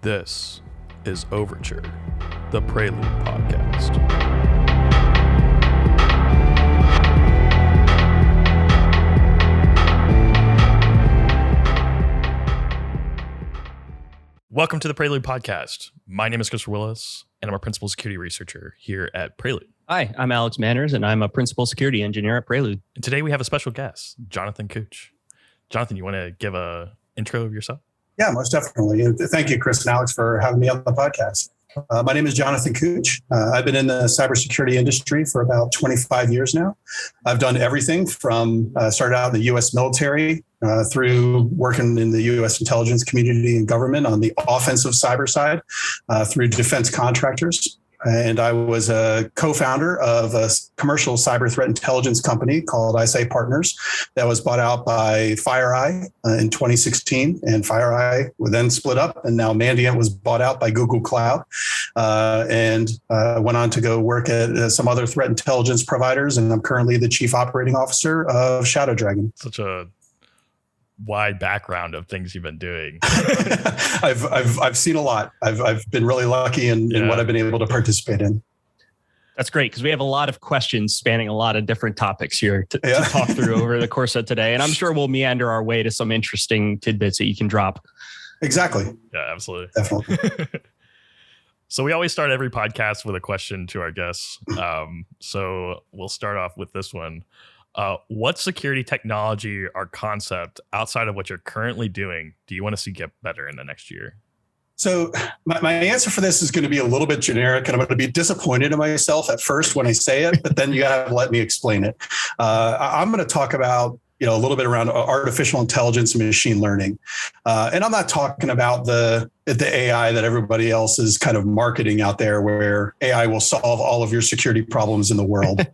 This is 0verture, the Prelude Podcast. Welcome to the Prelude Podcast. My name is Chris Willis, and I'm a principal security researcher here at Prelude. Hi, I'm Alex Manners, and I'm a principal security engineer at Prelude. And today we have a special guest, Jonathan Cooch. Jonathan, you want to give an intro of yourself? Yeah, most definitely. And thank you, Chris and Alex, for having me on the podcast. My name is Jonathan Cooch. I've been in the cybersecurity industry for about 25 years now. I've done everything from started out in the U.S. military through working in the U.S. intelligence community and government on the offensive cyber side through defense contractors. And I was a co-founder of a commercial cyber threat intelligence company called ISA Partners that was bought out by FireEye in 2016. And FireEye then split up, and now Mandiant was bought out by Google Cloud, and went on to go work at some other threat intelligence providers. And I'm currently the chief operating officer of Shadow Dragon. Such a wide background of things you've been doing. I've seen a lot. I've been really lucky in what I've been able to participate in. That's great, because we have a lot of questions spanning a lot of different topics here to talk through over the course of today. And I'm sure we'll meander our way to some interesting tidbits that you can drop. Exactly. Yeah, absolutely. Definitely. So we always start every podcast with a question to our guests. So we'll start off with this one. What security technology or concept outside of what you're currently doing do you want to see get better in the next year? So my answer for this is going to be a little bit generic, and I'm going to be disappointed in myself at first when I say it, but then you got to let me explain it. I'm going to talk about a little bit around artificial intelligence and machine learning. And I'm not talking about the AI that everybody else is kind of marketing out there, where AI will solve all of your security problems in the world.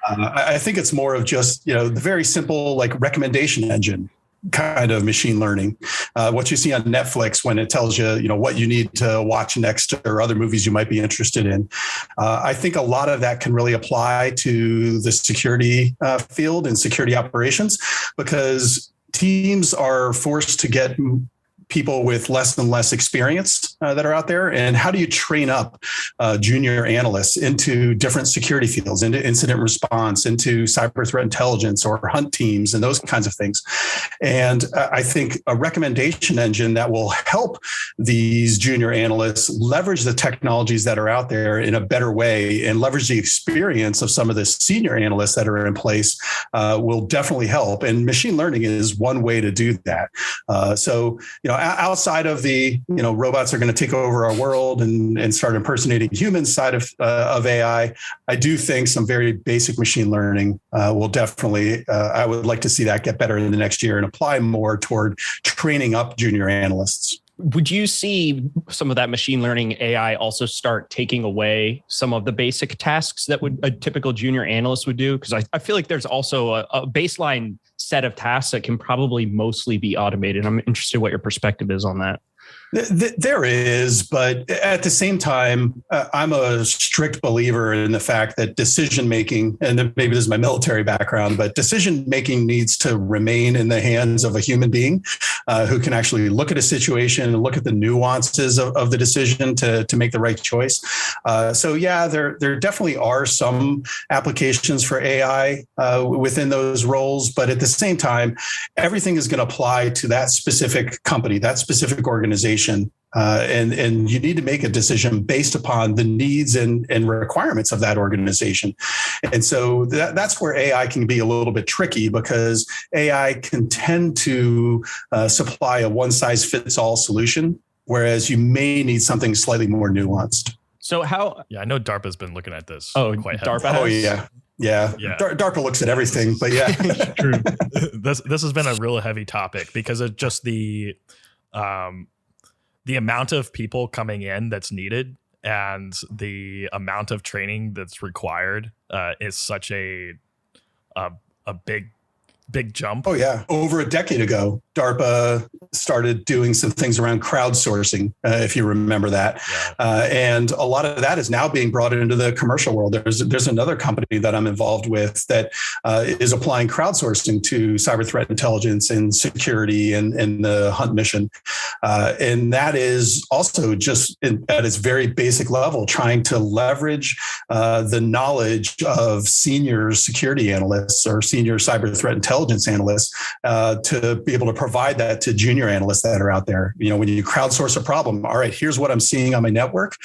I think it's more of just, the very simple, like, recommendation engine kind of machine learning, what you see on Netflix when it tells you, what you need to watch next, or other movies you might be interested in. I think a lot of that can really apply to the security field and security operations, because teams are forced to get people with less and less experience that are out there. And how do you train up junior analysts into different security fields, into incident response, into cyber threat intelligence or hunt teams and those kinds of things? And I think a recommendation engine that will help these junior analysts leverage the technologies that are out there in a better way and leverage the experience of some of the senior analysts that are in place will definitely help. And machine learning is one way to do that. So, outside of the, robots are going to take over our world and start impersonating humans side of AI, I do think some very basic machine learning will definitely, I would like to see that get better in the next year and apply more toward training up junior analysts. Would you see some of that machine learning AI also start taking away some of the basic tasks that a typical junior analyst would do? Because I feel like there's also a baseline set of tasks that can probably mostly be automated. I'm interested what your perspective is on that. There is, but at the same time, I'm a strict believer in the fact that decision-making, and maybe this is my military background, but decision-making needs to remain in the hands of a human being who can actually look at a situation and look at the nuances of the decision to make the right choice. So yeah, there definitely are some applications for AI within those roles, but at the same time, everything is going to apply to that specific company, that specific organization. And you need to make a decision based upon the needs and requirements of that organization. And so that's where AI can be a little bit tricky, because AI can tend to supply a one-size-fits-all solution, whereas you may need something slightly more nuanced. So how? Yeah, I know DARPA's been looking at this. Quite heavily. DARPA. Oh, yeah. Yeah. DARPA looks at everything, but yeah. True. This has been a real heavy topic because of just the amount of people coming in that's needed and the amount of training that's required is such a big big jump. Oh, yeah. Over a decade ago, DARPA started doing some things around crowdsourcing, if you remember that. Yeah. And a lot of that is now being brought into the commercial world. There's another company that I'm involved with that is applying crowdsourcing to cyber threat intelligence and security and the hunt mission. And that is also just at its very basic level, trying to leverage the knowledge of senior security analysts or senior cyber threat intelligence analysts to be able to provide that to junior analysts that are out there. You know, when you crowdsource a problem, all right, here's what I'm seeing on my network.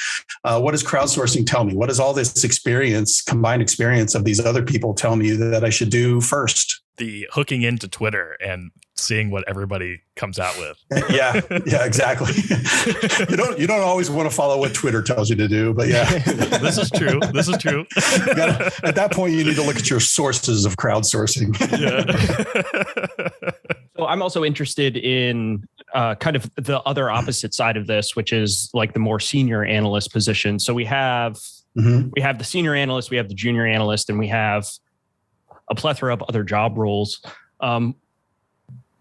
What does crowdsourcing tell me? What does all this experience, combined experience of these other people tell me that I should do first? The hooking into Twitter and seeing what everybody comes out with. Yeah, exactly. You don't always want to follow what Twitter tells you to do, but yeah. This is true. At that point, you need to look at your sources of crowdsourcing. Yeah. So I'm also interested in kind of the other opposite side of this, which is like the more senior analyst position. So we have the senior analyst, we have the junior analyst, and we have a plethora of other job roles.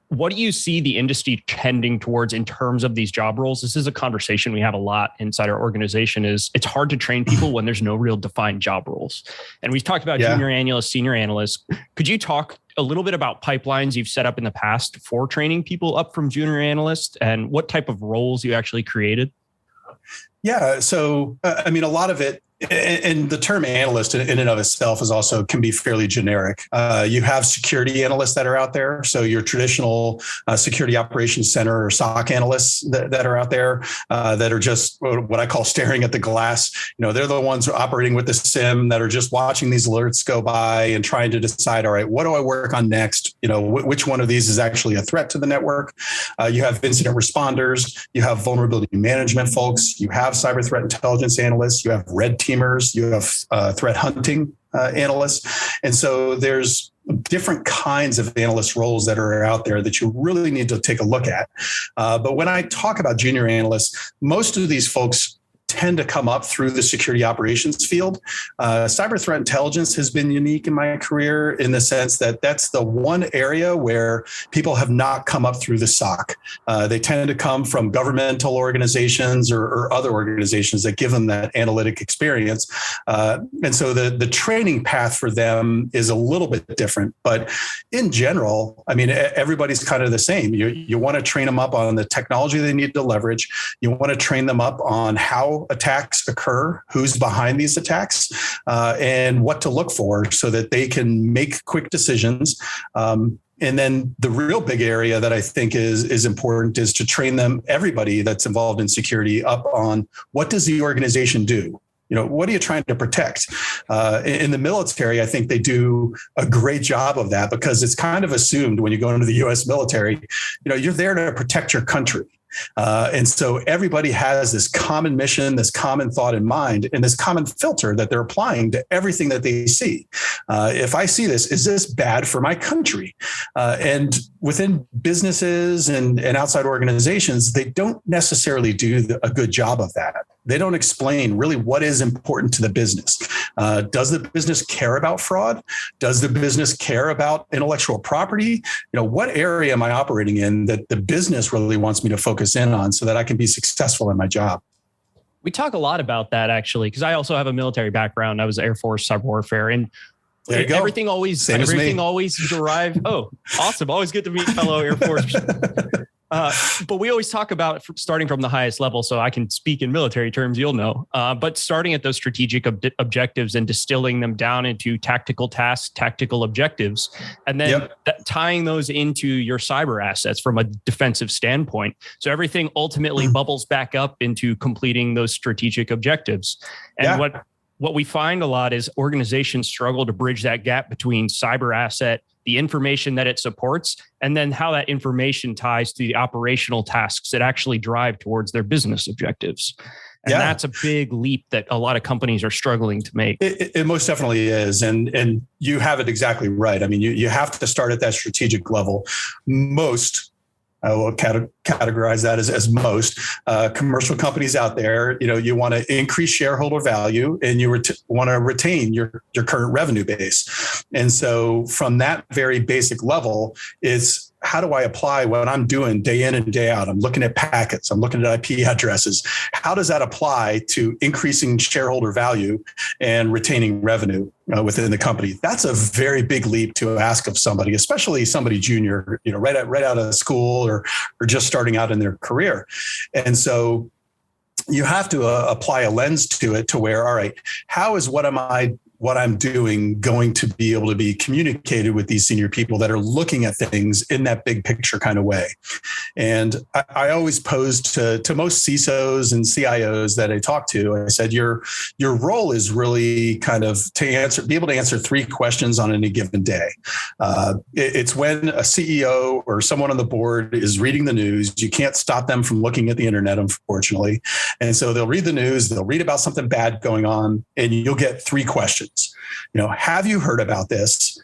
What do you see the industry tending towards in terms of these job roles? This is a conversation we have a lot inside our organization. Is it's hard to train people when there's no real defined job roles. And we've talked about junior analysts, senior analysts. Could you talk a little bit about pipelines you've set up in the past for training people up from junior analysts and what type of roles you actually created? Yeah. So, I mean, a lot of it, and the term analyst in and of itself can be fairly generic. You have security analysts that are out there. So your traditional security operations center or SOC analysts that are out there that are just what I call staring at the glass. You know, they're the ones operating with the SIM that are just watching these alerts go by and trying to decide, all right, what do I work on next? You know, which one of these is actually a threat to the network? You have incident responders, you have vulnerability management folks, you have cyber threat intelligence analysts, you have red teamers, you have threat hunting analysts. And so there's different kinds of analyst roles that are out there that you really need to take a look at. But when I talk about junior analysts, most of these folks tend to come up through the security operations field. Cyber threat intelligence has been unique in my career in the sense that that's the one area where people have not come up through the SOC. They tend to come from governmental organizations or other organizations that give them that analytic experience. And so the training path for them is a little bit different. But in general, I mean, everybody's kind of the same. You want to train them up on the technology they need to leverage. You want to train them up on how attacks occur, who's behind these attacks, and what to look for so that they can make quick decisions. And then the real big area that I think is important is to train them, everybody that's involved in security, up on what does the organization do? You know, what are you trying to protect? In the military, I think they do a great job of that because it's kind of assumed when you go into the U.S. military, you know, you're there to protect your country. And so everybody has this common mission, this common thought in mind, and this common filter that they're applying to everything that they see. If I see this, is this bad for my country? And within businesses and outside organizations, they don't necessarily do a good job of that. They don't explain really what is important to the business. Does the business care about fraud? Does the business care about intellectual property? You know, what area am I operating in that the business really wants me to focus in on so that I can be successful in my job? We talk a lot about that actually, because I also have a military background. I was Air Force cyber warfare, and everything always derived. Oh, awesome! Always good to meet fellow Air Force. But we always talk about starting from the highest level. So I can speak in military terms, you'll know. But starting at those strategic objectives and distilling them down into tactical tasks, tactical objectives, and then tying those into your cyber assets from a defensive standpoint. So everything ultimately bubbles back up into completing those strategic objectives. And what we find a lot is organizations struggle to bridge that gap between cyber asset, the information that it supports, and then how that information ties to the operational tasks that actually drive towards their business objectives. And that's a big leap that a lot of companies are struggling to make. It most definitely is. And you have it exactly right. I mean, you have to start at that strategic level. Most I will categorize that as most commercial companies out there. You want to increase shareholder value, and you want to retain your current revenue base. And so from that very basic level, it's how do I apply what I'm doing day in and day out? I'm looking at packets. I'm looking at IP addresses. How does that apply to increasing shareholder value and retaining revenue within the company? That's a very big leap to ask of somebody, especially somebody junior, right out of school or just starting out in their career. And so you have to apply a lens to it to where, all right, how is what I'm doing going to be able to be communicated with these senior people that are looking at things in that big picture kind of way? And I always posed to most CISOs and CIOs that I talk to, I said, your role is really kind of be able to answer three questions on any given day. It's when a CEO or someone on the board is reading the news, you can't stop them from looking at the internet, unfortunately. And so they'll read the news, they'll read about something bad going on, and you'll get three questions. Have you heard about this?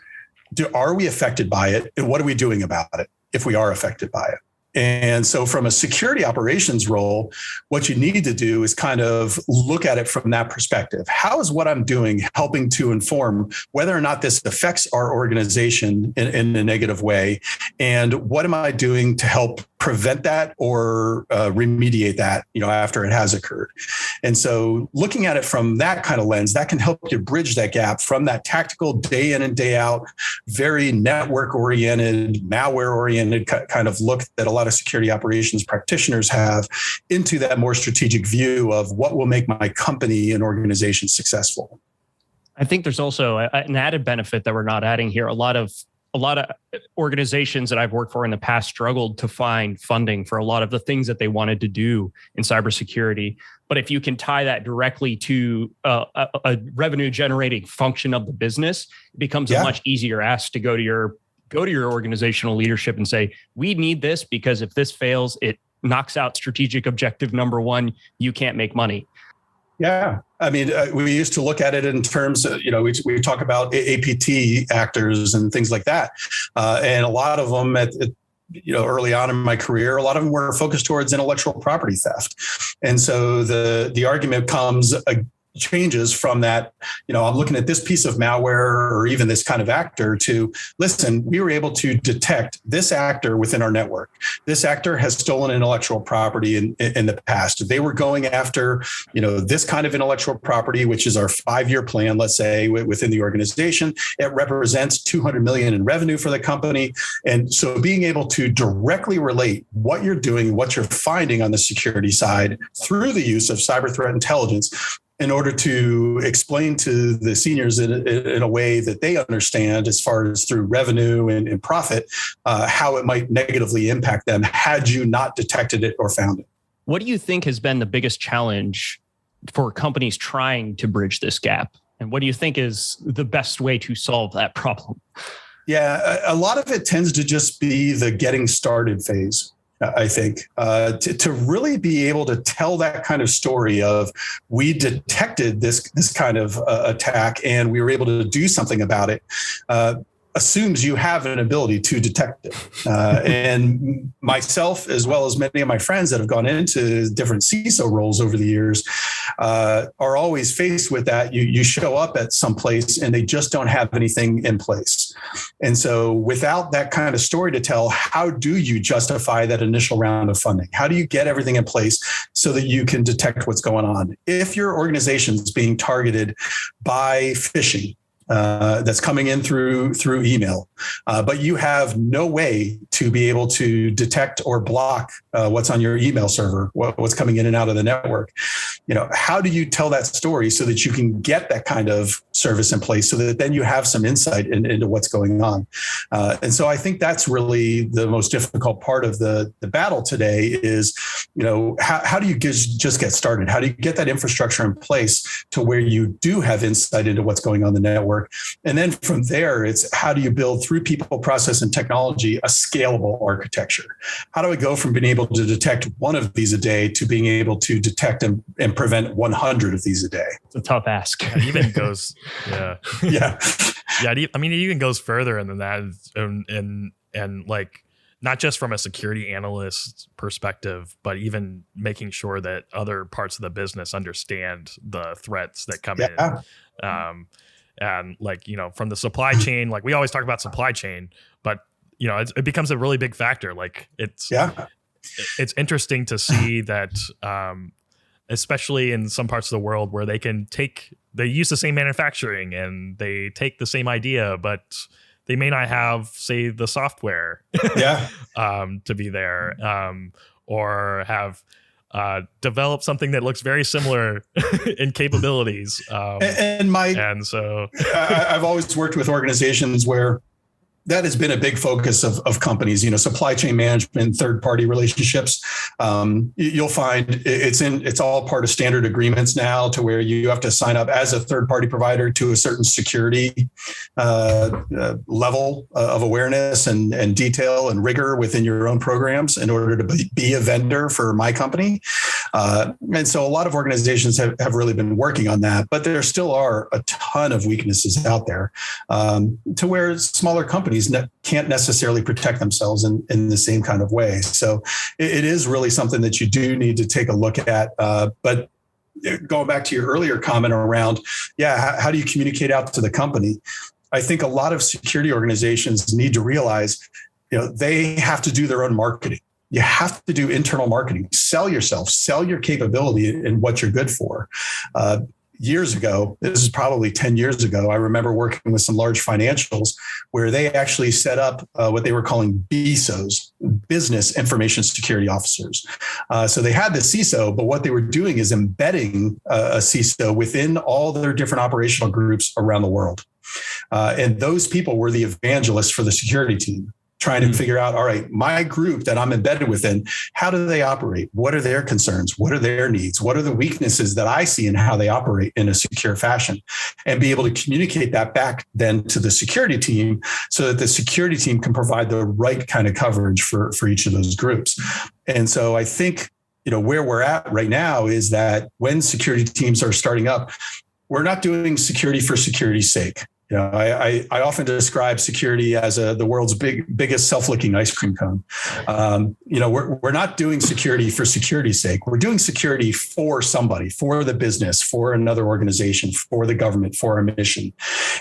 Are we affected by it? And what are we doing about it if we are affected by it? And so from a security operations role, what you need to do is kind of look at it from that perspective. How is what I'm doing helping to inform whether or not this affects our organization in a negative way? And what am I doing to help prevent that or remediate that, after it has occurred? And so looking at it from that kind of lens, that can help you bridge that gap from that tactical day in and day out, very network oriented, malware oriented kind of look that a lot of security operations practitioners have into that more strategic view of what will make my company and organization successful. I think there's also an added benefit that we're not adding here. A lot of organizations that I've worked for in the past struggled to find funding for a lot of the things that they wanted to do in cybersecurity. But if you can tie that directly to a revenue generating function of the business, it becomes a much easier ask to go to your organizational leadership and say, we need this because if this fails, it knocks out strategic objective number one. You can't make money. Yeah. I mean, we used to look at it in terms of, we talk about APT actors and things like that. And a lot of them early on in my career, a lot of them were focused towards intellectual property theft. And so the argument changes from that, I'm looking at this piece of malware or even this kind of actor to, listen, we were able to detect this actor within our network. This actor has stolen intellectual property in the past. They were going after, this kind of intellectual property, which is our 5-year plan, let's say, within the organization. It represents $200 million in revenue for the company. And so being able to directly relate what you're doing, what you're finding on the security side through the use of cyber threat intelligence in order to explain to the seniors in a way that they understand as far as through revenue and profit, how it might negatively impact them had you not detected it or found it. What do you think has been the biggest challenge for companies trying to bridge this gap? And what do you think is the best way to solve that problem? Yeah, a lot of it tends to just be the getting started phase. I think to really be able to tell that kind of story of we detected this kind of attack and we were able to do something about it assumes you have an ability to detect it. And myself, as well as many of my friends that have gone into different CISO roles over the years, are always faced with that. You show up at some place and they just don't have anything in place. And so without that kind of story to tell, how do you justify that initial round of funding? How do you get everything in place so that you can detect what's going on? If your organization is being targeted by phishing, that's coming in through email, but you have no way to be able to detect or block what's on your email server, what's coming in and out of the network. How do you tell that story so that you can get that kind of service in place so that then you have some insight into what's going on? And so I think that's really the most difficult part of the battle today is, how do you just get started? How do you get that infrastructure in place to where you do have insight into what's going on in the network? And then from there, it's how do you build through people, process, and technology a scalable architecture? How do I go from being able to detect one of these a day to being able to detect and prevent 100 of these a day? It's a tough ask. It even goes, yeah. Yeah. Yeah. I mean, it even goes further than that. And like, not just from a security analyst perspective, but even making sure that other parts of the business understand the threats that come in. And like, from the supply chain, like we always talk about supply chain, but it becomes a really big factor. Like it's interesting to see that, especially in some parts of the world where they use the same manufacturing and they take the same idea, but they may not have, say, the software to be there, or have developed something that looks very similar in capabilities. And so I've always worked with organizations where that has been a big focus of companies, supply chain management, third-party relationships. You'll find it's all part of standard agreements now, to where you have to sign up as a third-party provider to a certain security level of awareness and detail and rigor within your own programs in order to be a vendor for my company. And so a lot of organizations have really been working on that, but there still are a ton of weaknesses out there, to where smaller companies can't necessarily protect themselves in the same kind of way. So it is really something that you do need to take a look at. But going back to your earlier comment around, how do you communicate out to the company? I think a lot of security organizations need to realize, they have to do their own marketing. You have to do internal marketing, sell yourself, sell your capability and what you're good for. Years ago, this is probably 10 years ago, I remember working with some large financials where they actually set up what they were calling BISOs, Business Information Security Officers. So they had the CISO, but what they were doing is embedding a CISO within all their different operational groups around the world. And those people were the evangelists for the security team, trying to figure out, all right, my group that I'm embedded within, how do they operate? What are their concerns? What are their needs? What are the weaknesses that I see in how they operate in a secure fashion? And be able to communicate that back then to the security team, so that the security team can provide the right kind of coverage for each of those groups. And so I think, where we're at right now is that when security teams are starting up, we're not doing security for security's sake. I often describe security as the world's biggest self-licking ice cream cone. We're not doing security for security's sake. We're doing security for somebody, for the business, for another organization, for the government, for a mission.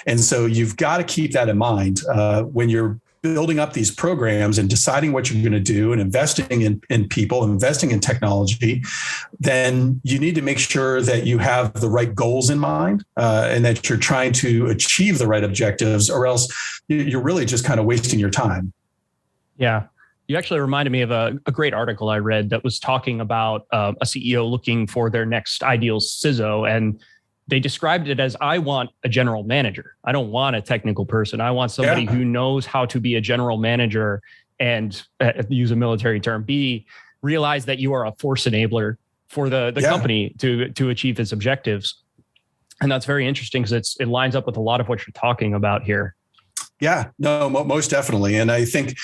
And so you've got to keep that in mind when you're building up these programs and deciding what you're going to do and investing in people, investing in technology. Then you need to make sure that you have the right goals in mind and that you're trying to achieve the right objectives, or else you're really just kind of wasting your time. Yeah. You actually reminded me of a great article I read that was talking about a CEO looking for their next ideal CISO, and they described it as, I want a general manager. I don't want a technical person. I want somebody who knows how to be a general manager and, use a military term, realize that you are a force enabler for the company to achieve its objectives. And that's very interesting because it lines up with a lot of what you're talking about here. Yeah, no, most definitely. And I think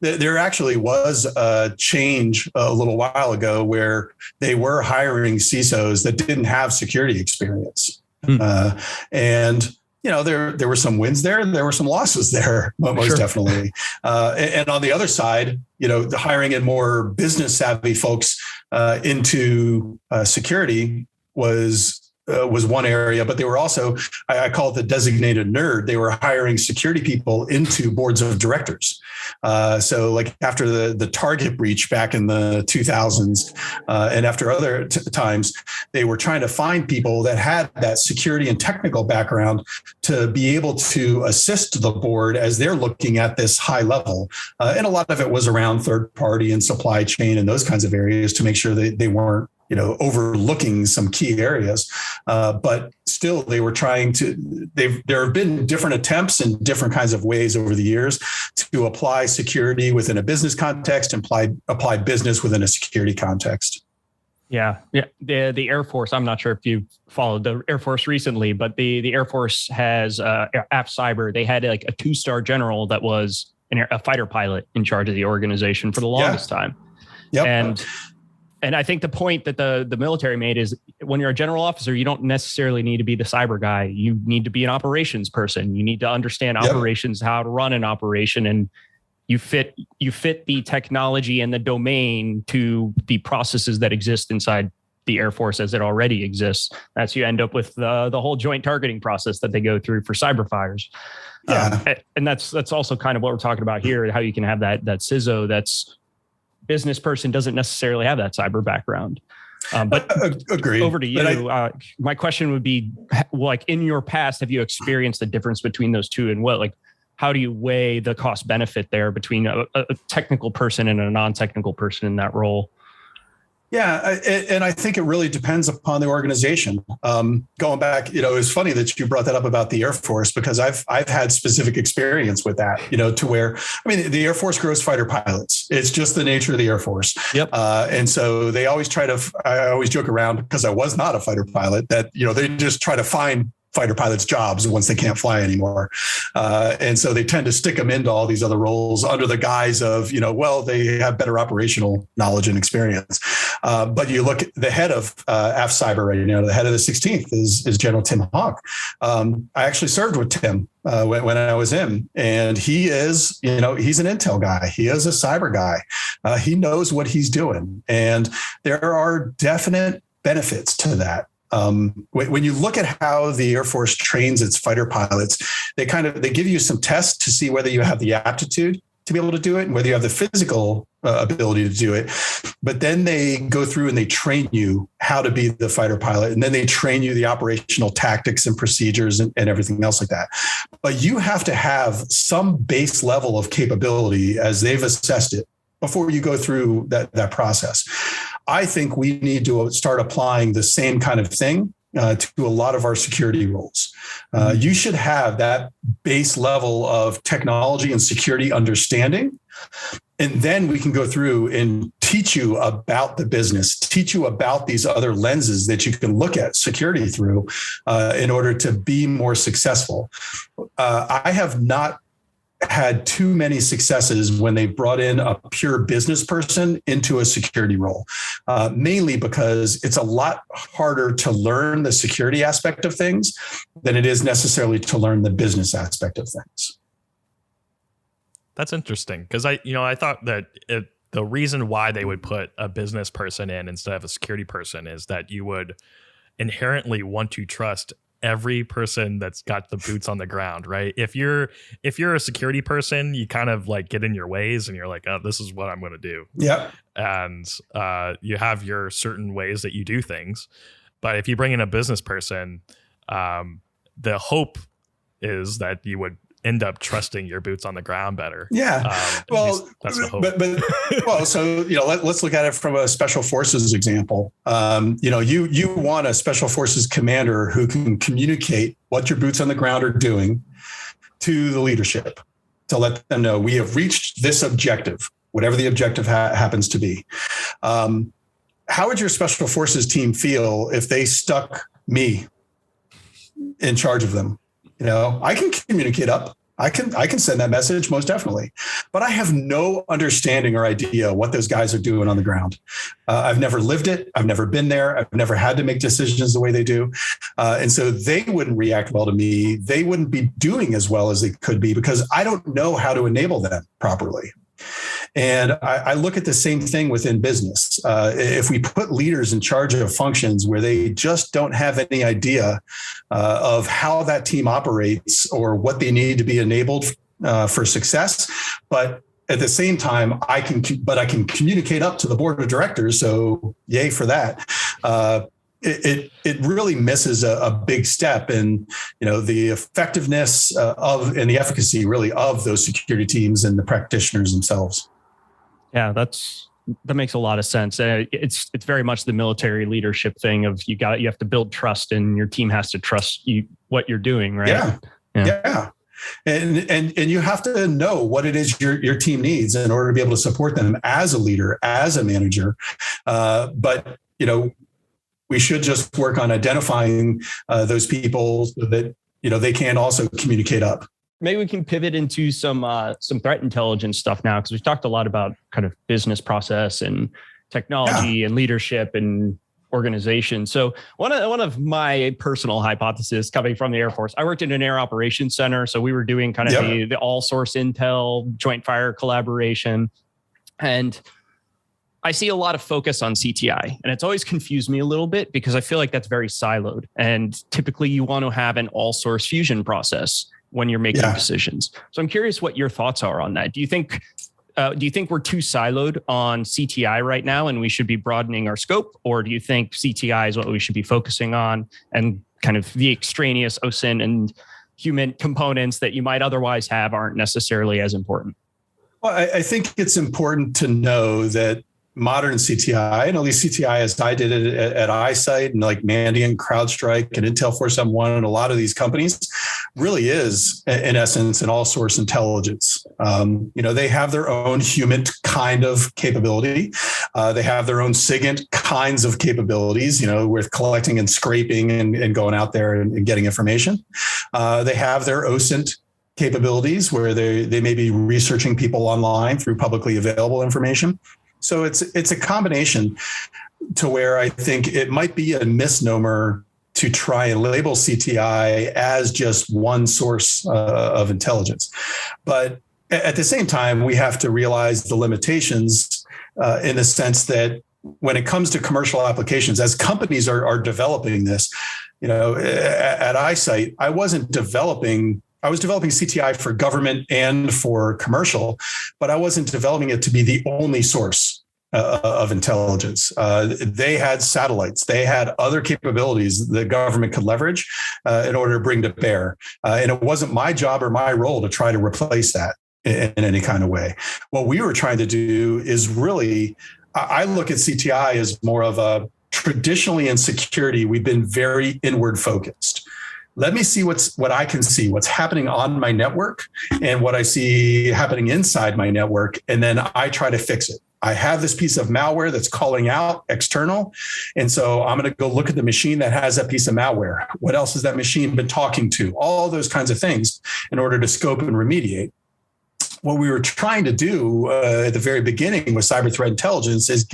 there actually was a change a little while ago where they were hiring CISOs that didn't have security experience. And there were some wins there, and there were some losses there, most definitely. And on the other side, hiring in more business savvy folks into security was one area, but they were also, I call it the designated nerd. They were hiring security people into boards of directors. So like after the Target breach back in the 2000s and after other times, they were trying to find people that had that security and technical background to be able to assist the board as they're looking at this high level. And a lot of it was around third party and supply chain and those kinds of areas to make sure that they weren't overlooking some key areas. But still, they were trying to, there have been different attempts and different kinds of ways over the years to apply security within a business context and apply business within a security context. Yeah. The Air Force, I'm not sure if you've followed the Air Force recently, but the Air Force has AFT Cyber. They had like a 2-star general that was a fighter pilot in charge of the organization for the longest time. Yep. And I think the point that the military made is when you're a general officer, you don't necessarily need to be the cyber guy. You need to be an operations person. You need to understand operations, how to run an operation. And you fit the technology and the domain to the processes that exist inside the Air Force as it already exists. That's you end up with the whole joint targeting process that they go through for cyber fires. Yeah. And that's also kind of what we're talking about here, how you can have that CISO that's business person doesn't necessarily have that cyber background. But agreed. Over to you. My question would be, like, in your past, have you experienced the difference between those two, and how do you weigh the cost benefit there between a technical person and a non-technical person in that role? Yeah, and I think it really depends upon the organization. Going back, it's funny that you brought that up about the Air Force, because I've had specific experience with that. To where, the Air Force grows fighter pilots. It's just the nature of the Air Force. Yep. And so they always I always joke around, because I was not a fighter pilot, that they just try to find fighter pilots jobs once they can't fly anymore. And so they tend to stick them into all these other roles under the guise of, they have better operational knowledge and experience. But you look at the head of AF Cyber right now, the head of the 16th is General Tim Hawk. I actually served with Tim when I was in, and he is, he's an intel guy. He is a cyber guy. He knows what he's doing. And there are definite benefits to that. When you look at how the Air Force trains its fighter pilots, they give you some tests to see whether you have the aptitude to be able to do it and whether you have the physical ability to do it. But then they go through and they train you how to be the fighter pilot. And then they train you the operational tactics and procedures and everything else like that. But you have to have some base level of capability as they've assessed it before you go through that process. I think we need to start applying the same kind of thing to a lot of our security roles. You should have that base level of technology and security understanding. And then we can go through and teach you about the business, teach you about these other lenses that you can look at security through in order to be more successful. I have not had too many successes when they brought in a pure business person into a security role, mainly because it's a lot harder to learn the security aspect of things than it is necessarily to learn the business aspect of things. That's interesting, because I thought that the reason why they would put a business person in instead of a security person is that you would inherently want to trust every person that's got the boots on the ground, right? If you're a security person, you kind of like get in your ways and you're like, oh, this is what I'm going to do. Yeah. And you have your certain ways that you do things. But if you bring in a business person, the hope is that you would end up trusting your boots on the ground better. Yeah. Well, that's the hope. But so, let's look at it from a special forces example. You want a special forces commander who can communicate what your boots on the ground are doing to the leadership to let them know we have reached this objective, whatever the objective happens to be. How would your special forces team feel if they stuck me in charge of them? I can communicate up. I can send that message, most definitely, but I have no understanding or idea what those guys are doing on the ground. I've never lived it. I've never been there. I've never had to make decisions the way they do. And so they wouldn't react well to me. They wouldn't be doing as well as they could be because I don't know how to enable them properly. And I look at the same thing within business. If we put leaders in charge of functions where they just don't have any idea of how that team operates or what they need to be enabled for success, but at the same time, I can communicate up to the board of directors. So yay for that. It really misses a big step in the effectiveness and the efficacy really of those security teams and the practitioners themselves. Yeah, that makes a lot of sense. It's very much the military leadership thing of you have to build trust and your team has to trust you what you're doing, right? Yeah. And you have to know what it is your team needs in order to be able to support them as a leader, as a manager. But we should just work on identifying those people so that they can also communicate up. Maybe we can pivot into some threat intelligence stuff now, because we've talked a lot about kind of business process and technology and leadership and organization. So one of my personal hypotheses coming from the Air Force, I worked in an air operations center. So we were doing kind of the all source intel, joint fire collaboration. And I see a lot of focus on CTI, and it's always confused me a little bit because I feel like that's very siloed. And typically you want to have an all source fusion process when you're making decisions. So I'm curious what your thoughts are on that. Do you think we're too siloed on CTI right now and we should be broadening our scope? Or do you think CTI is what we should be focusing on and kind of the extraneous OSINT and human components that you might otherwise have aren't necessarily as important? Well, I think it's important to know that modern CTI, and at least CTI as I did it at iSight and like Mandiant, CrowdStrike, and Intel 471, and a lot of these companies, really is in essence an all source intelligence. They have their own human kind of capability. They have their own SIGINT kinds of capabilities, with collecting and scraping and going out there and getting information. They have their OSINT capabilities where they may be researching people online through publicly available information. So it's a combination to where I think it might be a misnomer to try and label CTI as just one source of intelligence. But at the same time, we have to realize the limitations in the sense that when it comes to commercial applications, as companies are developing this, at iSight, I was developing CTI for government and for commercial, but I wasn't developing it to be the only source of intelligence. They had satellites. They had other capabilities the government could leverage in order to bring to bear. And it wasn't my job or my role to try to replace that in any kind of way. What we were trying to do is really, I look at CTI as more of a traditionally in security, we've been very inward focused. Let me see what I can see, what's happening on my network and what I see happening inside my network. And then I try to fix it. I have this piece of malware that's calling out external. And so I'm going to go look at the machine that has that piece of malware. What else has that machine been talking to? All those kinds of things in order to scope and remediate. What we were trying to do at the very beginning with cyber threat intelligence is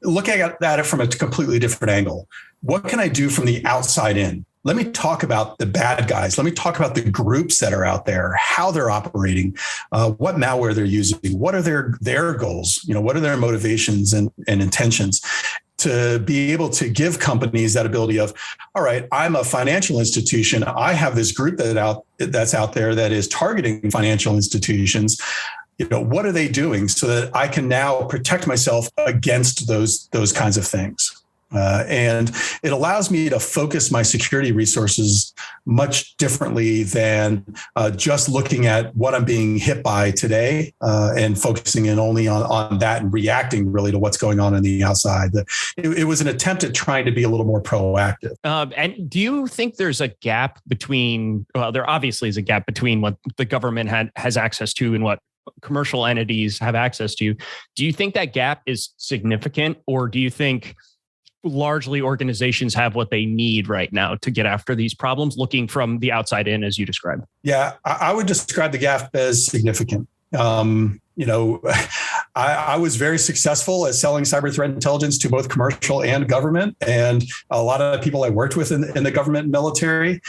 look at it from a completely different angle. What can I do from the outside in? Let me talk about the bad guys. Let me talk about the groups that are out there, how they're operating, what malware they're using, what are their goals, what are their motivations and intentions, to be able to give companies that ability of, all right, I'm a financial institution. I have this group that's out there that is targeting financial institutions. What are they doing so that I can now protect myself against those kinds of things? And it allows me to focus my security resources much differently than just looking at what I'm being hit by today and focusing in only on that and reacting really to what's going on the outside. It was an attempt at trying to be a little more proactive. And do you think there's a gap between, there obviously is a gap between what the government has access to and what commercial entities have access to? Do you think that gap is significant, or do you think largely organizations have what they need right now to get after these problems, looking from the outside in, as you described? Yeah, I would describe the gap as significant. I was very successful at selling cyber threat intelligence to both commercial and government, and a lot of people I worked with in the government and military.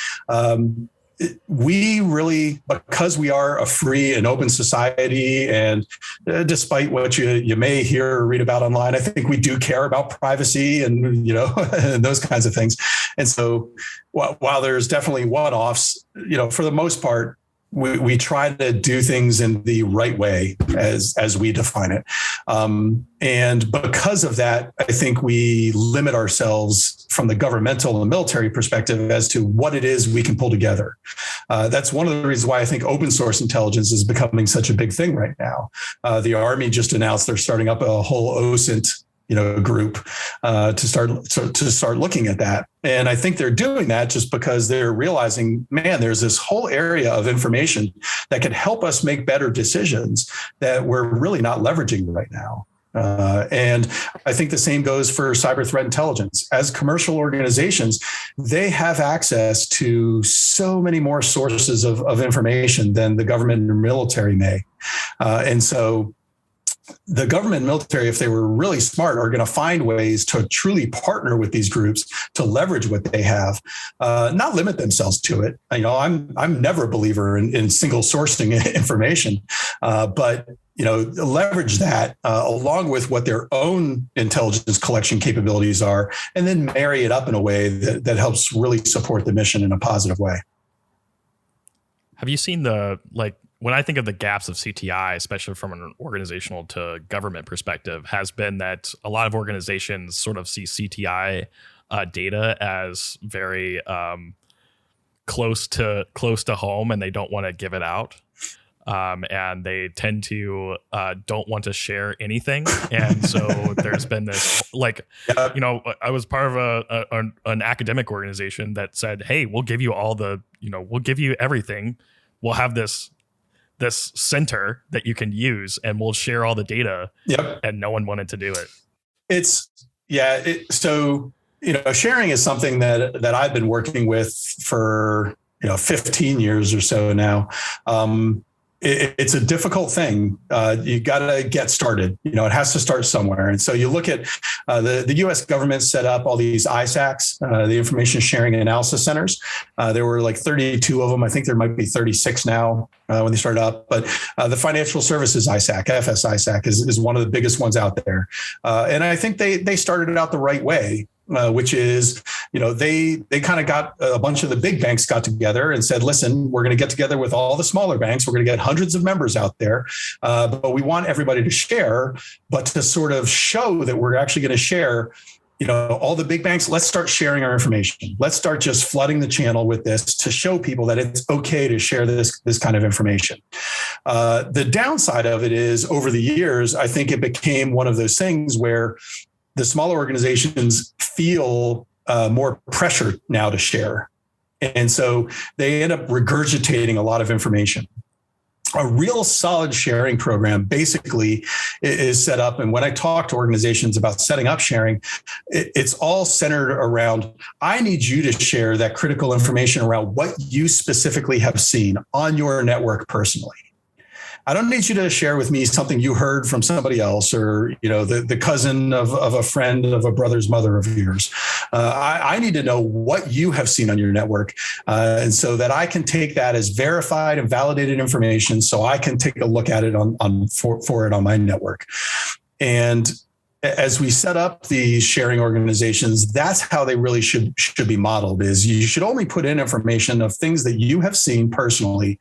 We really, because we are a free and open society, and despite what you may hear or read about online, I think we do care about privacy and, and those kinds of things. And so while there's definitely one-offs, for the most part, we try to do things in the right way as we define it. And because of that, I think we limit ourselves from the governmental and military perspective as to what it is we can pull together. That's one of the reasons why I think open source intelligence is becoming such a big thing right now. The Army just announced they're starting up a whole OSINT group to start looking at that. And I think they're doing that just because they're realizing, man, there's this whole area of information that can help us make better decisions that we're really not leveraging right now. And I think the same goes for cyber threat intelligence. As commercial organizations, they have access to so many more sources of information than the government and military may. And so the government and military, if they were really smart, are going to find ways to truly partner with these groups to leverage what they have, not limit themselves to it. I'm never a believer in single sourcing information, but leverage that along with what their own intelligence collection capabilities are, and then marry it up in a way that helps really support the mission in a positive way. Have you seen when I think of the gaps of CTI, especially from an organizational to government perspective, has been that a lot of organizations sort of see CTI data as very close to home, and they don't want to give it out. And they tend to don't want to share anything. And so there's been this, I was part of an academic organization that said, hey, we'll give you we'll give you everything. We'll have this center that you can use, and we'll share all the data. Yep. And no one wanted to do it. So sharing is something that I've been working with for 15 years or so now. It's a difficult thing. You got to get started. It has to start somewhere. And so you look at the U.S. government set up all these ISACs, the Information Sharing and Analysis Centers. There were like 32 of them. I think there might be 36 now when they started up. But the Financial Services ISAC, FS ISAC, is one of the biggest ones out there. And I think they started it out the right way. Which is, they kind of got a bunch of the big banks got together and said, listen, we're going to get together with all the smaller banks. We're going to get hundreds of members out there, but we want everybody to share, but to sort of show that we're actually going to share, all the big banks. Let's start sharing our information. Let's start just flooding the channel with this to show people that it's okay to share this kind of information. The downside of it is, over the years, I think it became one of those things where the smaller organizations feel more pressure now to share. And so they end up regurgitating a lot of information. A real solid sharing program basically is set up. And when I talk to organizations about setting up sharing, it's all centered around, I need you to share that critical information around what you specifically have seen on your network personally. I don't need you to share with me something you heard from somebody else, or the cousin of a friend of a brother's mother of yours. I need to know what you have seen on your network, and so that I can take that as verified and validated information, so I can take a look at it for it on my network. And as we set up these sharing organizations, that's how they really should be modeled. Is you should only put in information of things that you have seen personally,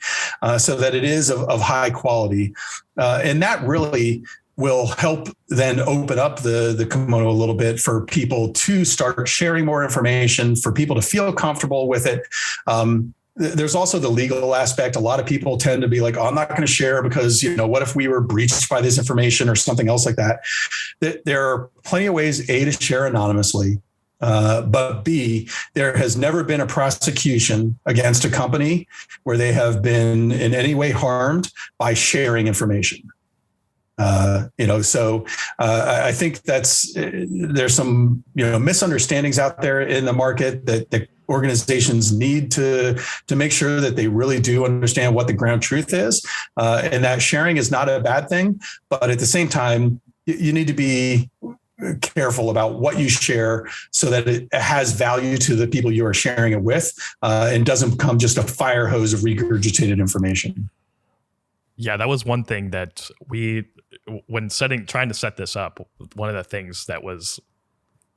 so that it is of high quality. And that really will help then open up the kimono a little bit for people to start sharing more information, for people to feel comfortable with it. There's also the legal aspect. A lot of people tend to be like, oh, I'm not going to share because, what if we were breached by this information or something else like that? There are plenty of ways, A, to share anonymously, but B, there has never been a prosecution against a company where they have been in any way harmed by sharing information. So I think there's some, misunderstandings out there in the market that organizations need to make sure that they really do understand what the ground truth is, and that sharing is not a bad thing. But at the same time, you need to be careful about what you share so that it has value to the people you are sharing it with, and doesn't become just a fire hose of regurgitated information. Yeah, that was one thing that trying to set this up, one of the things that was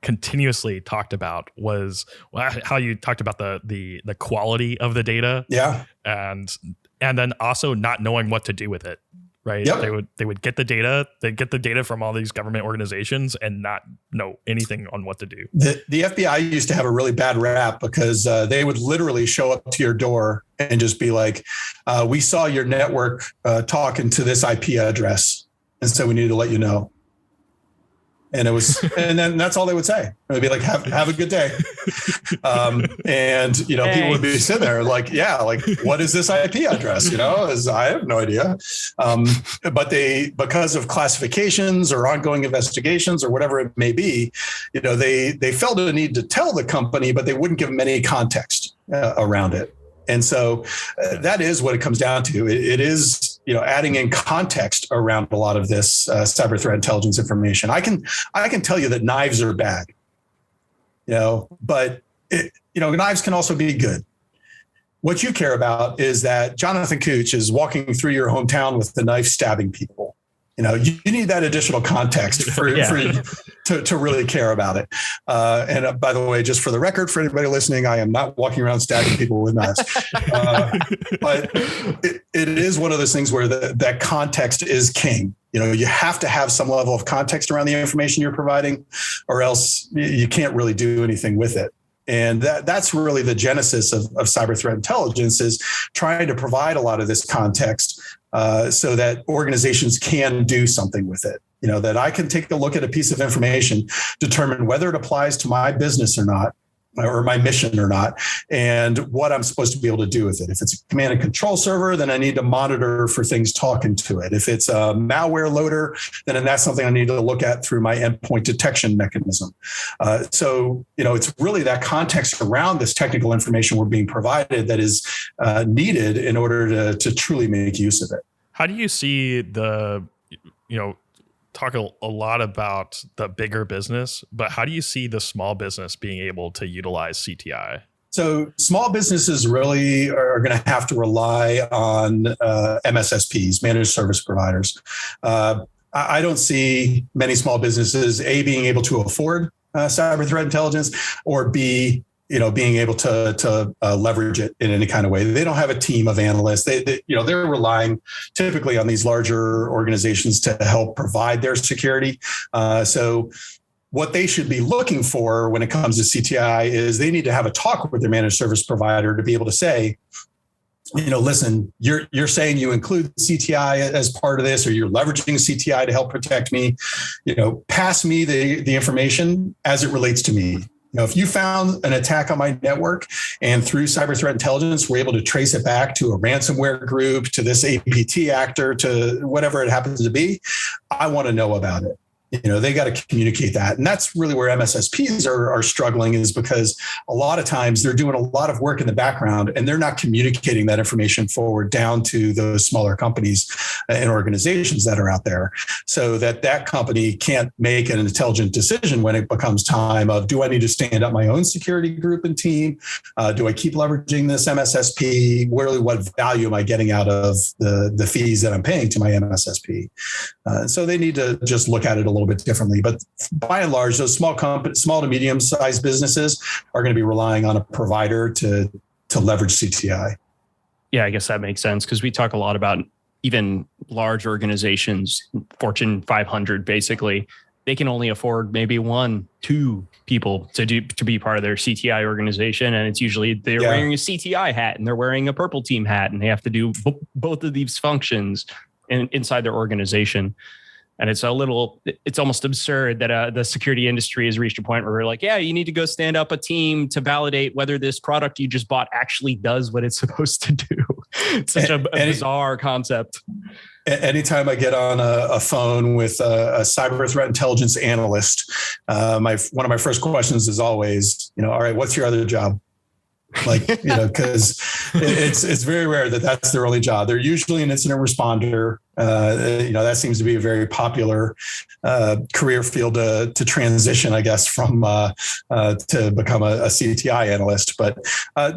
continuously talked about was how you talked about the quality of the data. Yeah. And then also not knowing what to do with it. Right. Yep. They would get the data. They'd get the data from all these government organizations and not know anything on what to do. The FBI used to have a really bad rap because they would literally show up to your door and just be like, we saw your network talking to this IP address, and so we needed to let you know. And and then that's all they would say. It would be like, have a good day. And, people would be sitting there like, what is this IP address? I have no idea. But because of classifications or ongoing investigations or whatever it may be, they felt a need to tell the company, but they wouldn't give them any context around it. And so that is what it comes down to. It is adding in context around a lot of this cyber threat intelligence information. I can tell you that knives are bad, but knives can also be good. What you care about is that Jonathan Cooch is walking through your hometown with the knife stabbing people. You need that additional context for to really care about it. And by the way, just for the record, for anybody listening, I am not walking around stabbing people with knives. But it is one of those things where that context is king. You have to have some level of context around the information you're providing, or else you can't really do anything with it. And that's really the genesis of cyber threat intelligence, is trying to provide a lot of this context so that organizations can do something with it. That I can take a look at a piece of information, determine whether it applies to my business or not, or my mission or not, and what I'm supposed to be able to do with it. If it's a command and control server, then I need to monitor for things talking to it. If it's a malware loader, then that's something I need to look at through my endpoint detection mechanism. So it's really that context around this technical information we're being provided that is needed in order to truly make use of it. How do you see talk a lot about the bigger business, but how do you see the small business being able to utilize CTI? So small businesses really are going to have to rely on MSSPs, managed service providers. I don't see many small businesses, A, being able to afford cyber threat intelligence, or B, being able to leverage it in any kind of way. They don't have a team of analysts. They're relying typically on these larger organizations to help provide their security. So what they should be looking for when it comes to CTI is they need to have a talk with their managed service provider to be able to say, listen, you're saying you include CTI as part of this, or you're leveraging CTI to help protect me. Pass me the information as it relates to me. If you found an attack on my network and through cyber threat intelligence, we're able to trace it back to a ransomware group, to this APT actor, to whatever it happens to be, I want to know about it. They got to communicate that. And that's really where MSSPs are struggling, is because a lot of times they're doing a lot of work in the background and they're not communicating that information forward down to those smaller companies and organizations that are out there, so that company can't make an intelligent decision when it becomes time of, do I need to stand up my own security group and team? Do I keep leveraging this MSSP? What value am I getting out of the fees that I'm paying to my MSSP? So they need to just look at it a little bit differently. But by and large, those small to medium sized businesses are going to be relying on a provider to leverage CTI. Yeah, I guess that makes sense, because we talk a lot about even large organizations, Fortune 500, basically, they can only afford maybe 1-2 people to be part of their CTI organization. And it's usually they're wearing a CTI hat and they're wearing a purple team hat, and they have to do both of these functions inside their organization. And it's almost absurd that the security industry has reached a point where we're like, yeah, you need to go stand up a team to validate whether this product you just bought actually does what it's supposed to do. It's such a bizarre concept. Anytime I get on a phone with a cyber threat intelligence analyst, one of my first questions is always, all right, what's your other job? Because it's very rare that that's their only job. They're usually an incident responder. That seems to be a very popular career field to transition, I guess, from to become a CTI analyst. But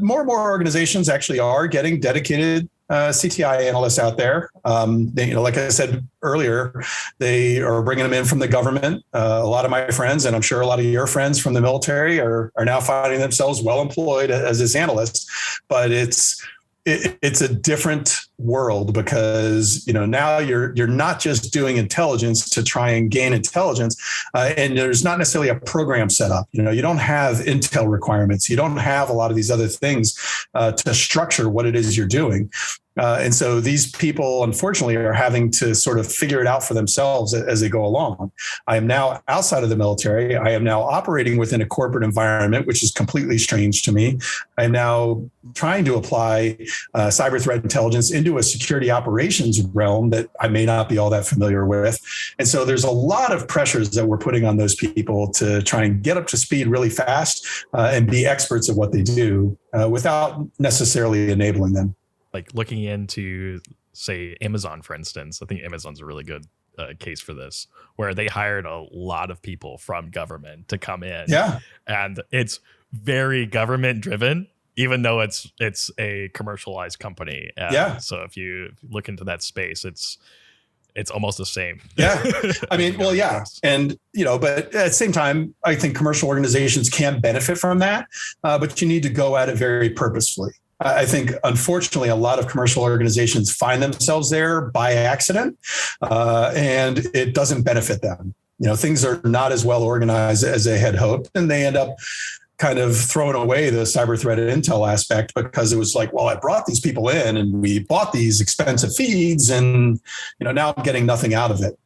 more and more organizations actually are getting dedicated CTI analysts out there. Like I said earlier, they are bringing them in from the government. A lot of my friends, and I'm sure a lot of your friends from the military, are now finding themselves well employed as this analyst. But it's a different world, because now you're not just doing intelligence to try and gain intelligence, and there's not necessarily a program set up. You don't have intel requirements. You don't have a lot of these other things to structure what it is you're doing. And so these people, unfortunately, are having to sort of figure it out for themselves as they go along. I am now outside of the military. I am now operating within a corporate environment, which is completely strange to me. I am now trying to apply cyber threat intelligence into a security operations realm that I may not be all that familiar with. And so there's a lot of pressures that we're putting on those people to try and get up to speed really fast and be experts at what they do without necessarily enabling them. Like looking into say Amazon, for instance. I think Amazon's a really good case for this, where they hired a lot of people from government to come in. Yeah. And it's very government driven, even though it's a commercialized company. So if you look into that space, it's almost the same. Yeah. I mean, well, yeah. And, but at the same time, I think commercial organizations can benefit from that, but you need to go at it very purposefully. I think, unfortunately, a lot of commercial organizations find themselves there by accident, and it doesn't benefit them. Things are not as well organized as they had hoped, and they end up kind of throwing away the cyber threat intel aspect because it was like, well, I brought these people in and we bought these expensive feeds, and now I'm getting nothing out of it.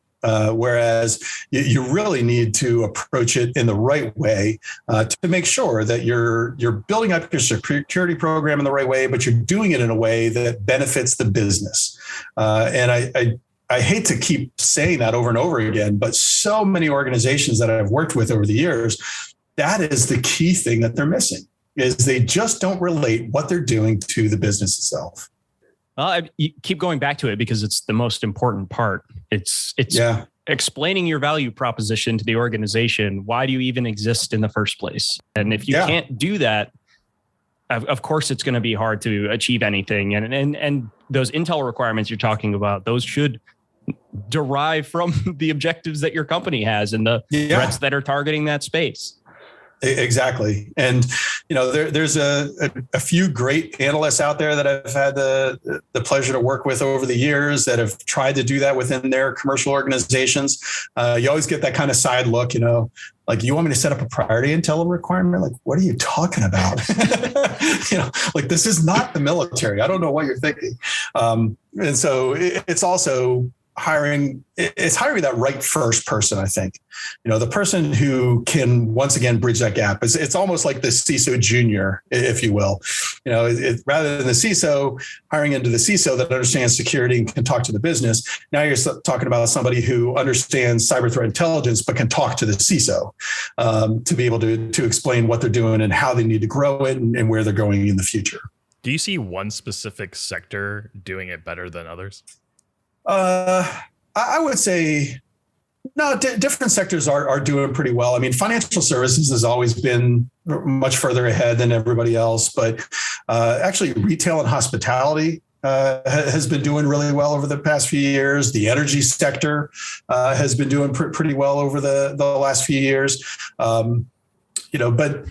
Whereas you really need to approach it in the right way to make sure that you're building up your security program in the right way, but you're doing it in a way that benefits the business. And I hate to keep saying that over and over again, but so many organizations that I've worked with over the years, that is the key thing that they're missing, is they just don't relate what they're doing to the business itself. Well, you keep going back to it because it's the most important part. It's explaining your value proposition to the organization. Why do you even exist in the first place? And if you can't do that, of course, it's going to be hard to achieve anything. And those intel requirements you're talking about, those should derive from the objectives that your company has and the threats that are targeting that space. Exactly. And, there's a few great analysts out there that I've had the pleasure to work with over the years that have tried to do that within their commercial organizations. You always get that kind of side look, like, you want me to set up a priority intel requirement? Like, what are you talking about? Like, this is not the military. I don't know what you're thinking. And so it's also hiring that right first person, I think. The person who can once again bridge that gap. It's almost like the CISO junior, if you will. Rather than the CISO hiring into the CISO that understands security and can talk to the business, now you're talking about somebody who understands cyber threat intelligence but can talk to the CISO to be able to explain what they're doing and how they need to grow it and where they're going in the future. Do you see one specific sector doing it better than others? I would say no. Different sectors are doing pretty well. I mean, financial services has always been much further ahead than everybody else, but actually, retail and hospitality has been doing really well over the past few years. The energy sector has been doing pretty well over the last few years. But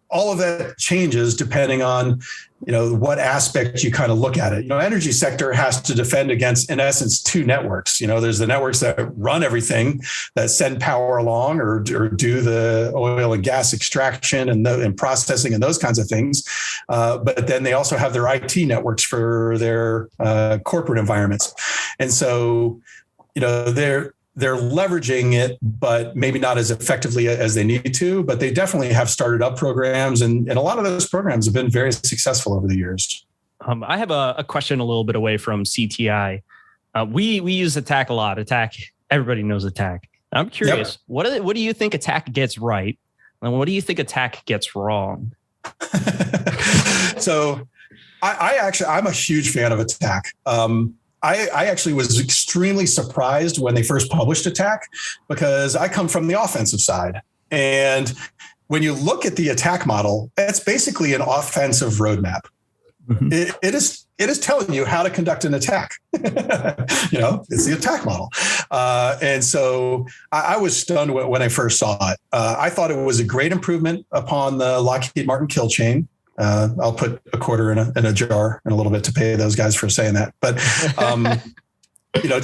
all of that changes depending on, what aspect you kind of look at it. Energy sector has to defend against, in essence, two networks. There's the networks that run everything, that send power along or do the oil and gas extraction and processing and those kinds of things. But then they also have their IT networks for their corporate environments. And so, they're leveraging it, but maybe not as effectively as they need to, but they definitely have started up programs. And a lot of those programs have been very successful over the years. I have a question a little bit away from CTI. We use ATT&CK a lot. ATT&CK, everybody knows ATT&CK. I'm curious, what do you think ATT&CK gets right? And what do you think ATT&CK gets wrong? So I'm a huge fan of ATT&CK. I actually was extremely surprised when they first published ATT&CK because I come from the offensive side. And when you look at the attack model, it's basically an offensive roadmap. Mm-hmm. It is telling you how to conduct an attack. It's the attack model. And so I was stunned when I first saw it. I thought it was a great improvement upon the Lockheed Martin kill chain. I'll put a quarter in a jar in a little bit to pay those guys for saying that. But,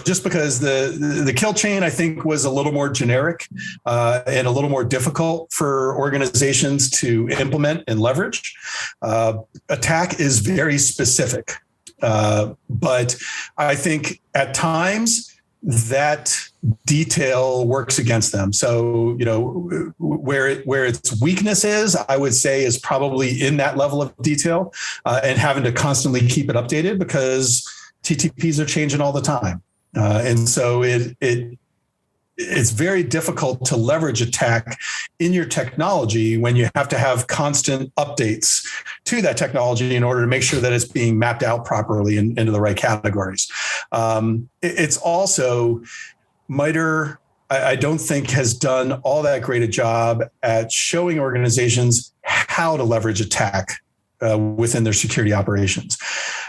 just because the kill chain, I think, was a little more generic and a little more difficult for organizations to implement and leverage. ATT&CK is very specific. But I think at times that detail works against them. So, where its weakness is, I would say, is probably in that level of detail and having to constantly keep it updated because TTPs are changing all the time. And so it's very difficult to leverage ATT&CK in your technology when you have to have constant updates to that technology in order to make sure that it's being mapped out properly into the right categories. It's also MITRE, I don't think, has done all that great a job at showing organizations how to leverage attack within their security operations.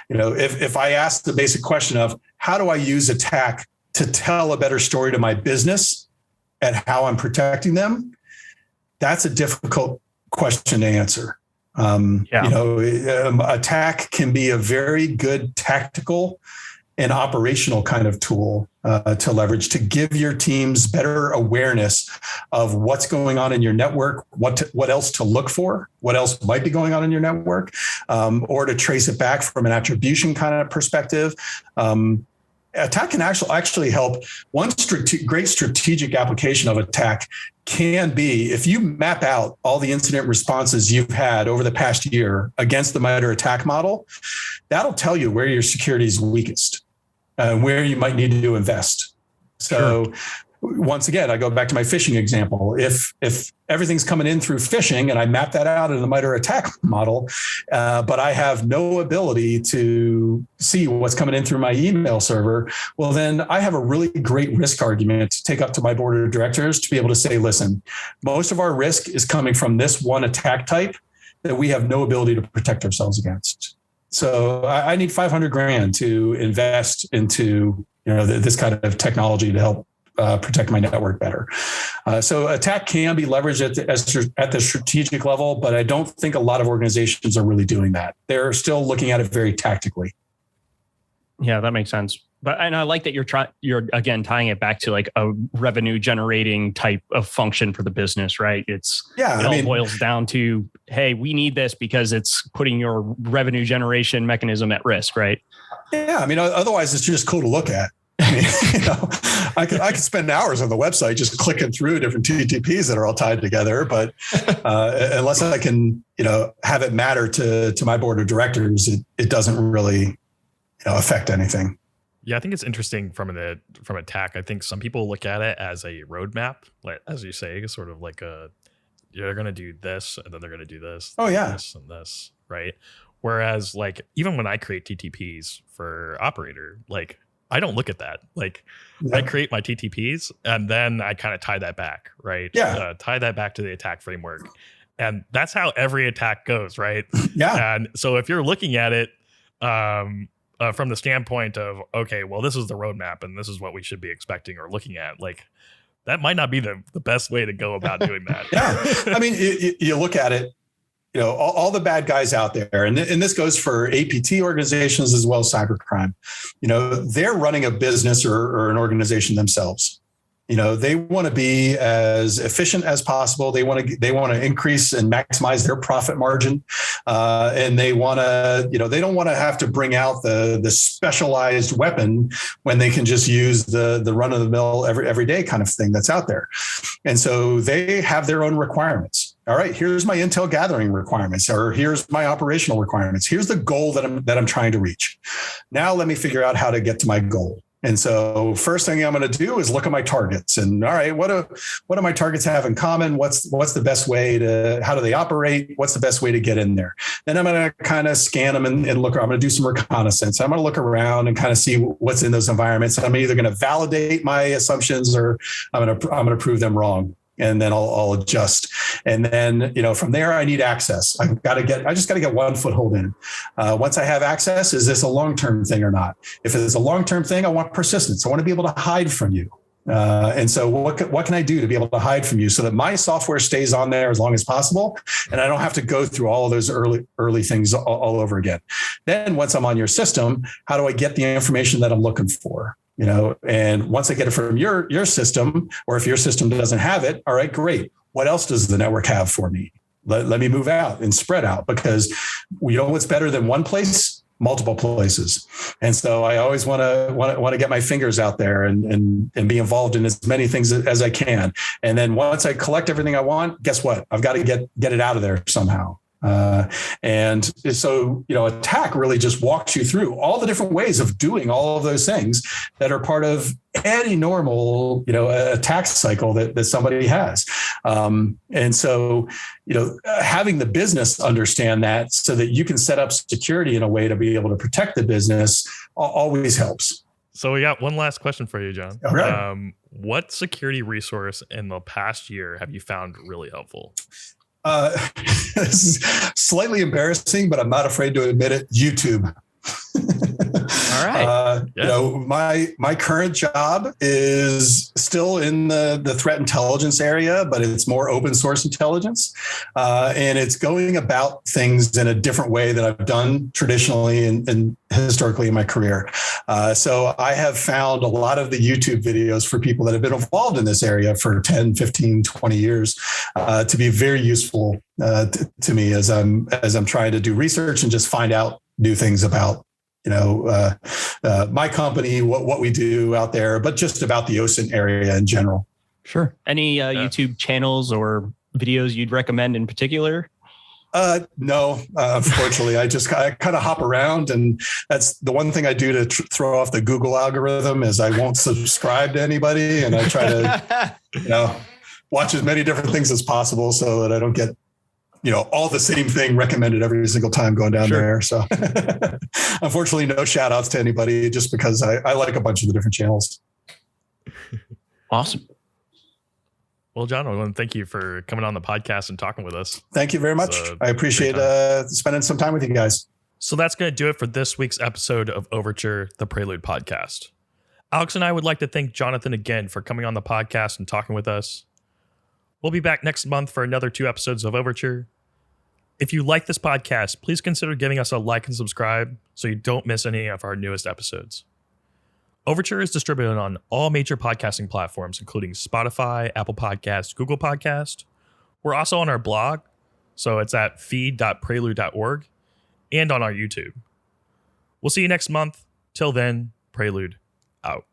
If I ask the basic question of how do I use attack to tell a better story to my business and how I'm protecting them, that's a difficult question to answer. Attack can be a very good tactical and operational kind of tool to leverage to give your teams better awareness of what's going on in your network, what else to look for, what else might be going on in your network, or to trace it back from an attribution kind of perspective. Attack can actually help. One great strategic application of attack can be if you map out all the incident responses you've had over the past year against the MITRE ATT&CK model, that'll tell you where your security is weakest and where you might need to invest. So once again, I go back to my phishing example. If everything's coming in through phishing and I map that out in the MITRE ATT&CK model, but I have no ability to see what's coming in through my email server, well, then I have a really great risk argument to take up to my board of directors to be able to say, listen, most of our risk is coming from this one attack type that we have no ability to protect ourselves against. So I need $500,000 to invest into this kind of technology to help protect my network better. So attack can be leveraged at the strategic level, but I don't think a lot of organizations are really doing that. They're still looking at it very tactically. Yeah, that makes sense. And I like that you're again tying it back to like a revenue generating type of function for the business, right? It all boils down to, hey, we need this because it's putting your revenue generation mechanism at risk, right? Yeah, otherwise it's just cool to look at. I could spend hours on the website just clicking through different TTPs that are all tied together, but unless I can, have it matter to my board of directors, it doesn't really, affect anything. Yeah, I think it's interesting from attack. I think some people look at it as a roadmap, like as you say, sort of like they're going to do this and then they're going to do this. Oh yeah, this and this, right? Whereas, like even when I create TTPs for Operator, like I don't look at that. Like I create my TTPs and then I kind of tie that back, right? Yeah, tie that back to the attack framework, and that's how every attack goes, right? Yeah. And so if you're looking at it, from the standpoint of, okay, well, this is the roadmap and this is what we should be expecting or looking at, like that might not be the best way to go about doing that. Yeah. You look at it, all the bad guys out there, and this goes for APT organizations as well as cybercrime, they're running a business or an organization themselves. They want to be as efficient as possible. They want to increase and maximize their profit margin. And they want to, they don't want to have to bring out the specialized weapon when they can just use the run of the mill everyday kind of thing that's out there. And so they have their own requirements. All right, here's my intel gathering requirements, or here's my operational requirements. Here's the goal that I'm trying to reach. Now let me figure out how to get to my goal. And so first thing I'm going to do is look at my targets and all right, what do my targets have in common? What's the best way how do they operate? What's the best way to get in there? Then I'm going to kind of scan them and look, I'm going to do some reconnaissance. I'm going to look around and kind of see what's in those environments. I'm either going to validate my assumptions or I'm going to prove them wrong. And then I'll adjust. And then, from there, I need access. I just got to get one foothold in. Once I have access, is this a long-term thing or not? If it's a long-term thing, I want persistence. I want to be able to hide from you. And so what can I do to be able to hide from you so that my software stays on there as long as possible? And I don't have to go through all of those early things all over again. Then once I'm on your system, how do I get the information that I'm looking for? And once I get it from your system, or if your system doesn't have it, all right, great. What else does the network have for me? Let me move out and spread out, because what's better than one place? Multiple places. And so I always want to get my fingers out there and be involved in as many things as I can. And then once I collect everything I want, guess what? I've got to get it out of there somehow. And so, attack really just walks you through all the different ways of doing all of those things that are part of any normal, attack cycle that somebody has. And so, having the business understand that so that you can set up security in a way to be able to protect the business always helps. So we got one last question for you, John. All right. What security resource in the past year have you found really helpful? This is slightly embarrassing, but I'm not afraid to admit it. YouTube. All right. You know, my current job is still in the threat intelligence area, but it's more open source intelligence, and it's going about things in a different way that I've done traditionally and historically in my career. So I have found a lot of the YouTube videos for people that have been involved in this area for 10, 15, 20 years to be very useful to me as I'm trying to do research and just find out new things about, my company, what we do out there, but just about the OSINT area in general. Sure. Any YouTube channels or videos you'd recommend in particular? No, unfortunately, I kind of hop around, and that's the one thing I do to throw off the Google algorithm is I won't subscribe to anybody, and I try to, watch as many different things as possible so that I don't get, all the same thing recommended every single time going down there. So unfortunately, no shout outs to anybody just because I like a bunch of the different channels. Awesome. Well, John, I want to thank you for coming on the podcast and talking with us. Thank you very much. I appreciate spending some time with you guys. So that's going to do it for this week's episode of 0verture, the Prelude Podcast. Alex and I would like to thank Jonathan again for coming on the podcast and talking with us. We'll be back next month for another 2 episodes of 0verture. If you like this podcast, please consider giving us a like and subscribe so you don't miss any of our newest episodes. 0verture is distributed on all major podcasting platforms, including Spotify, Apple Podcasts, Google Podcast. We're also on our blog, so it's at feed.prelude.org, and on our YouTube. We'll see you next month. Till then, Prelude out.